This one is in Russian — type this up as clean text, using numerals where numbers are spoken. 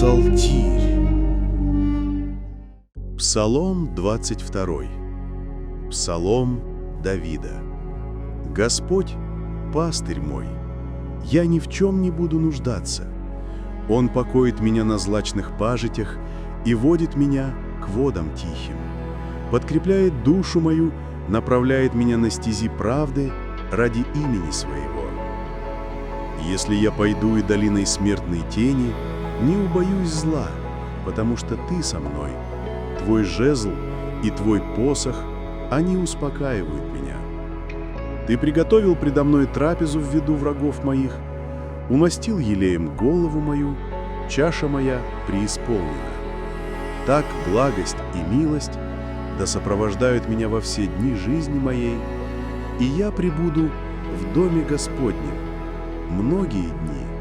Псалтирь. Псалом 22. Псалом Давида. Господь – пастырь мой, я ни в чем не буду нуждаться. Он покоит меня на злачных пажитях и водит меня к водам тихим. Подкрепляет душу мою, направляет меня на стези правды ради имени Своего. Если я пойду и долиной смертной тени, не убоюсь зла, потому что Ты со мной. Твой жезл и Твой посох, они успокаивают меня. Ты приготовил предо мной трапезу в виду врагов моих, умастил елеем голову мою, чаша моя преисполнена. Так благость и милость да сопровождают меня во все дни жизни моей, и я пребуду в доме Господнем многие дни.